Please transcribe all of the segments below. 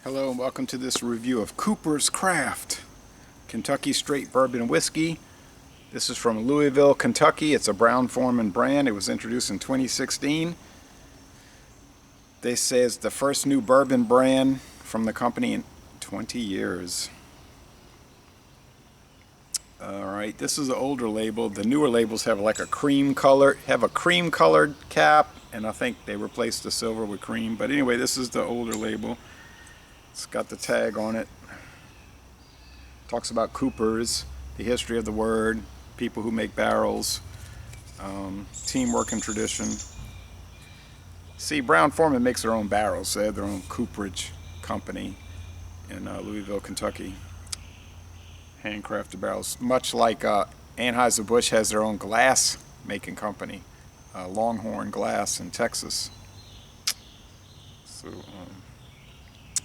Hello and welcome to this review of Cooper's Craft Kentucky Straight Bourbon Whiskey. This is from Louisville, Kentucky. It's a Brown-Forman brand. It was introduced in 2016. They say it's the first new bourbon brand from the company in 20 years. Alright, this is the older label. The newer labels have like a cream colored cap, and I think they replaced the silver with cream. But anyway, this is the older label. It's got the tag on it. Talks about Coopers, the history of the word, people who make barrels, teamwork and tradition. See, Brown-Forman makes their own barrels. They have their own cooperage company in Louisville, Kentucky. Handcrafted barrels, much like Anheuser-Busch has their own glass making company, Longhorn Glass in Texas. So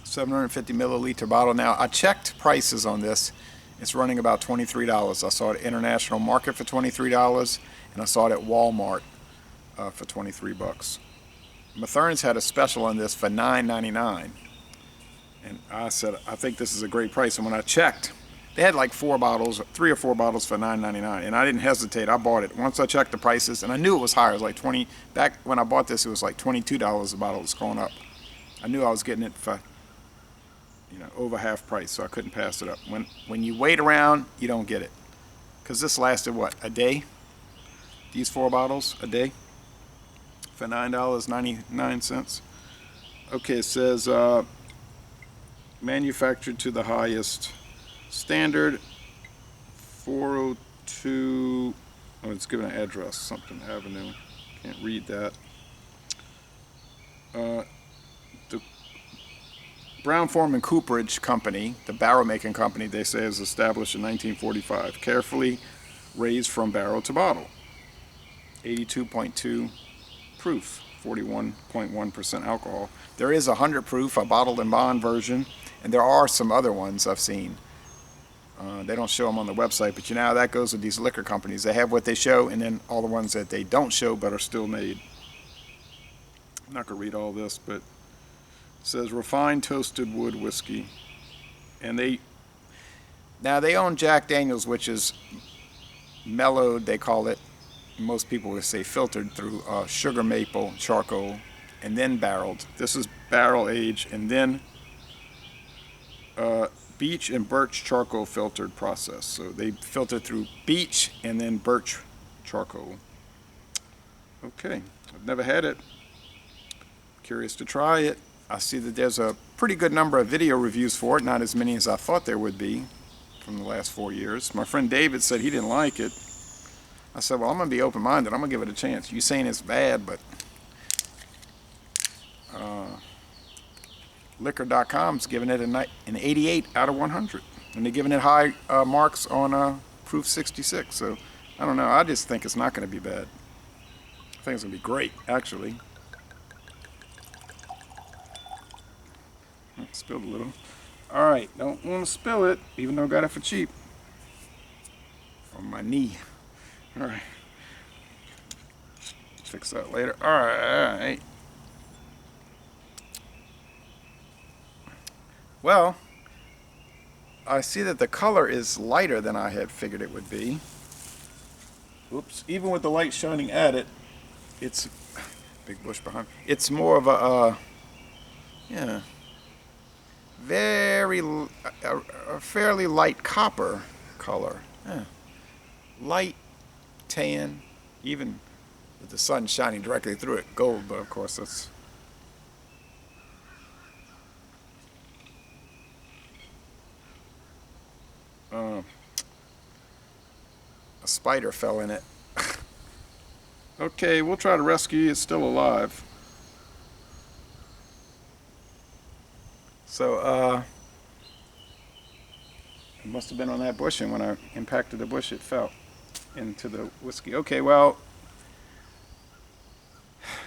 750 milliliter bottle. Now I checked prices on this. It's running about $23. I saw it at International Market for $23, and I saw it at Walmart for 23 bucks. Mathern's had a special on this for $9.99, and I said I think this is a great price. And when I checked, they had like 3 or 4 bottles for $9.99, and I didn't hesitate. I bought it once I checked the prices, and I knew it was higher. It was like 20. Back when I bought this, it was like $22 a bottle. It's going up. I knew I was getting it for over half price, so I couldn't pass it up. When you wait around, you don't get it, because this lasted what, a day? These 4 bottles a day for $9.99. Okay, it says manufactured to the highest standard, 402, oh, it's given an address, something Avenue, can't read that. The Brown-Forman Cooperage Company, the barrel making company, they say is established in 1945, carefully raised from barrel to bottle. 82.2 proof, 41.1% alcohol. There is 100 proof, a bottled and bond version, and there are some other ones I've seen. They don't show them on the website, but you know how that goes with these liquor companies. They have what they show, and then all the ones that they don't show but are still made. I'm not going to read all this, but it says refined toasted wood whiskey. And they own Jack Daniels, which is mellowed, they call it. Most people would say filtered through sugar maple charcoal and then barreled. This is barrel aged and then Beech and Birch charcoal filtered process. So they filter through beech and then birch charcoal. Okay, I've never had it. Curious to try it. I see that there's a pretty good number of video reviews for it, not as many as I thought there would be from the last 4 years. My friend David said he didn't like it. I said, well, I'm going to be open-minded. I'm going to give it a chance. You saying it's bad, but Liquor.com's giving it an 88 out of 100. And they're giving it high marks on Proof 66. So, I don't know. I just think it's not going to be bad. I think it's going to be great, actually. Spilled a little. Alright, don't want to spill it, even though I got it for cheap. On my knee. Alright. Fix that later. Alright. Well, I see that the color is lighter than I had figured it would be. Oops. Even with the light shining at it, it's big bush behind me. It's more of a a fairly light copper color. Light tan, even with the sun shining directly through it. Gold, but of course that's a spider fell in it. Okay, we'll try to rescue you. It's still alive. So, it must have been on that bush, and when I impacted the bush, it fell into the whiskey. Okay, well,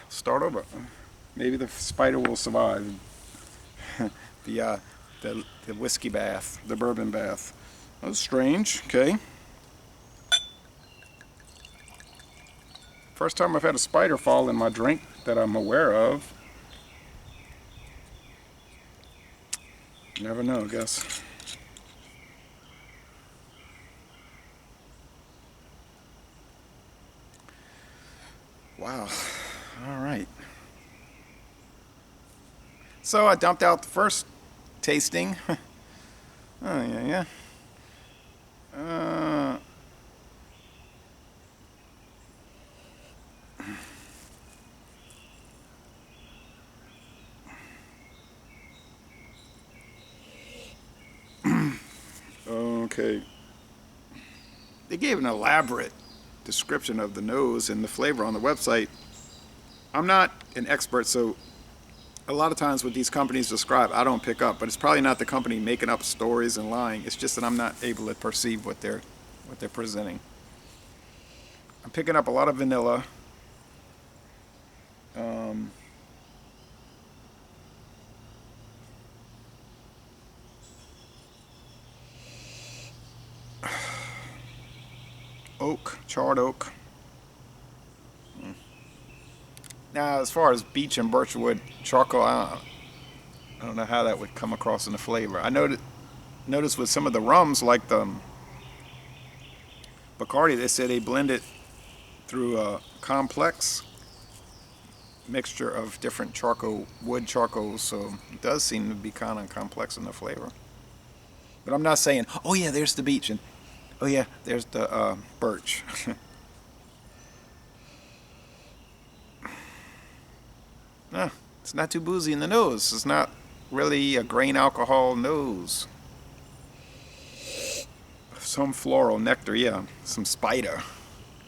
start over. Maybe the spider will survive the whiskey bath, the bourbon bath. That was strange. Okay. First time I've had a spider fall in my drink that I'm aware of. Never know, I guess. Wow. All right. So I dumped out the first tasting. Oh, yeah, yeah. Okay. They gave an elaborate description of the nose and the flavor on the website. I'm not an expert, so a lot of times what these companies describe, I don't pick up. But it's probably not the company making up stories and lying. It's just that I'm not able to perceive what they're presenting. I'm picking up a lot of vanilla. Um, Oak, charred oak. Now, as far as beech and birchwood charcoal, I don't know how that would come across in the flavor. I noticed with some of the rums, like the Bacardi, they said they blend it through a complex mixture of different wood charcoals, so it does seem to be kind of complex in the flavor. But I'm not saying, oh yeah, there's the beech, and oh yeah, there's the birch. Nah, it's not too boozy in the nose. It's not really a grain alcohol nose. Some floral nectar, yeah. Some spider.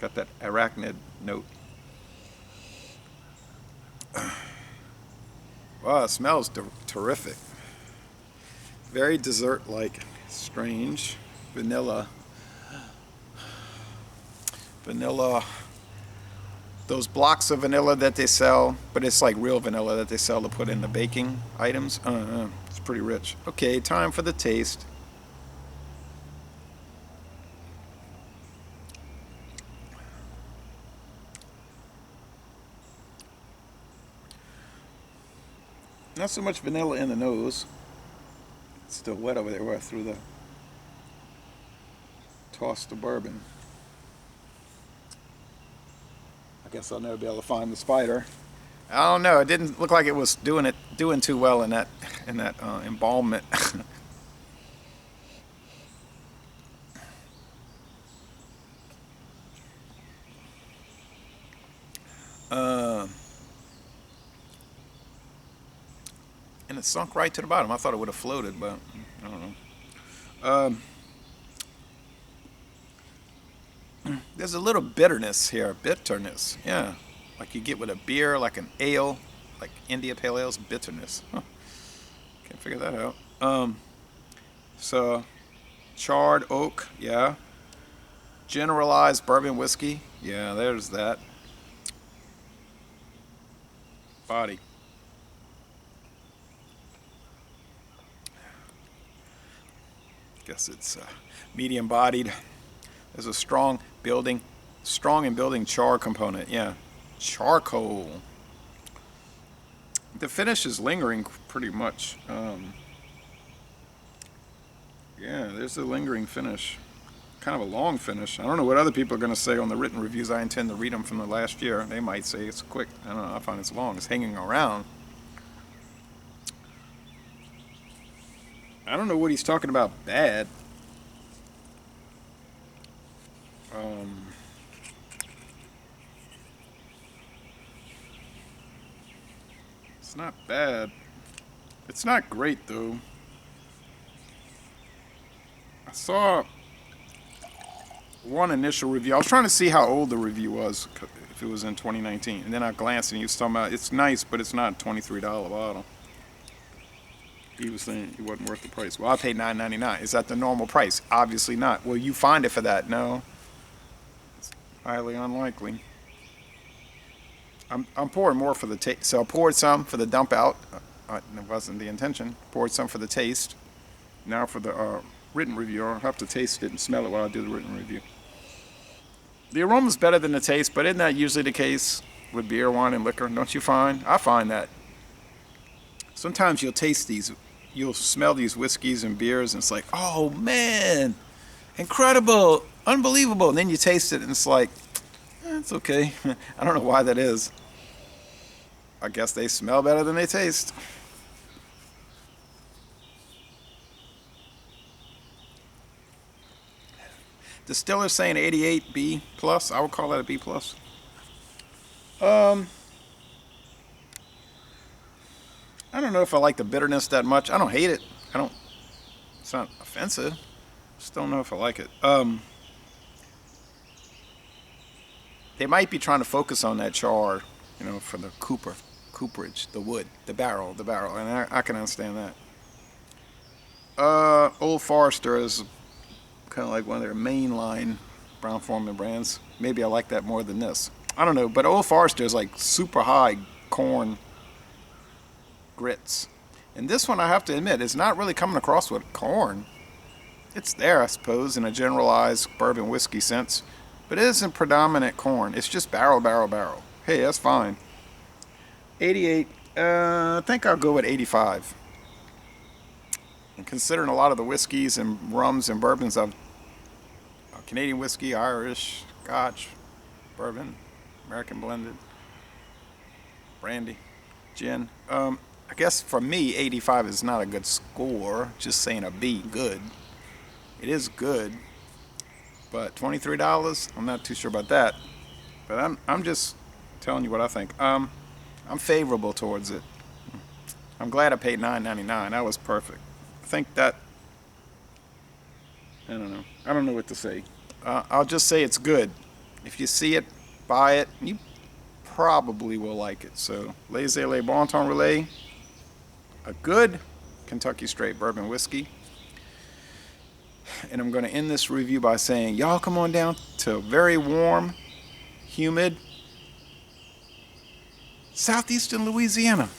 Got that arachnid note. Wow, it smells terrific. Very dessert-like. Strange. Vanilla. Vanilla. Those blocks of vanilla that they sell, but it's like real vanilla that they sell to put in the baking items. It's pretty rich. Okay, time for the taste. Not so much vanilla in the nose. It's still wet over there where I threw the tossed the bourbon. I guess I'll never be able to find the spider. I don't know. It didn't look like it was doing too well in that embalmment. And it sunk right to the bottom. I thought it would have floated, but I don't know. There's a little bitterness here. Bitterness, yeah. Like you get with a beer, like an ale, like India Pale Ale's bitterness. Huh. Can't figure that out. So, charred oak, yeah. Generalized bourbon whiskey, yeah, there's that. Body. Guess it's medium bodied. There's a strong and building char component. Yeah, charcoal. The finish is lingering pretty much. Yeah, there's a lingering finish. Kind of a long finish. I don't know what other people are going to say on the written reviews. I intend to read them from the last year. They might say it's quick. I don't know. I find it's long. It's hanging around. I don't know what he's talking about bad. It's not bad. It's not great though. I saw one initial review. I was trying to see how old the review was, if it was in 2019, and then I glanced and he was talking about it's nice, but it's not a $23 bottle. He was saying it wasn't worth the price. Well, I paid $9.99. Is that the normal price? Obviously not. Will you find it for that? No. It's highly unlikely. I'm pouring more for the taste. So I poured some for the dump out. It wasn't the intention. Poured some for the taste. Now for the written review. I'll have to taste it and smell it while I do the written review. The aroma's better than the taste, but isn't that usually the case with beer, wine, and liquor? Don't you find? I find that. Sometimes you'll taste these. you'll smell these whiskeys and beers, and it's like, oh man, incredible, unbelievable. And then you taste it, and it's like, it's okay. I don't know why that is. I guess they smell better than they taste. Distiller's saying 88 B plus. I would call that a B plus. I don't know if I like the bitterness that much. I don't hate it. It's not offensive. Just don't know if I like it. They might be trying to focus on that char, for the cooperage, the wood, the barrel, and I can understand that. Old Forester is kind of like one of their mainline Brown-Forman brands. Maybe I like that more than this. I don't know, but Old Forester is like super high corn grits. And this one, I have to admit, is not really coming across with corn. It's there, I suppose, in a generalized bourbon whiskey sense, but it isn't predominant corn. It's just barrel. Hey, that's fine. 88, I think I'll go with 85. And considering a lot of the whiskeys and rums and bourbons of Canadian whiskey, Irish, Scotch, bourbon, American blended, brandy, gin, I guess for me, 85 is not a good score. Just saying a B, good. It is good, but $23, I'm not too sure about that. But I'm just telling you what I think. I'm favorable towards it. I'm glad I paid $9.99. That was perfect. I think that, I don't know. I don't know what to say. I'll just say it's good. If you see it, buy it. You probably will like it. So, Les Bon Ton Relais, a good Kentucky straight bourbon whiskey. And I'm going to end this review by saying, y'all come on down to very warm, humid, southeastern Louisiana.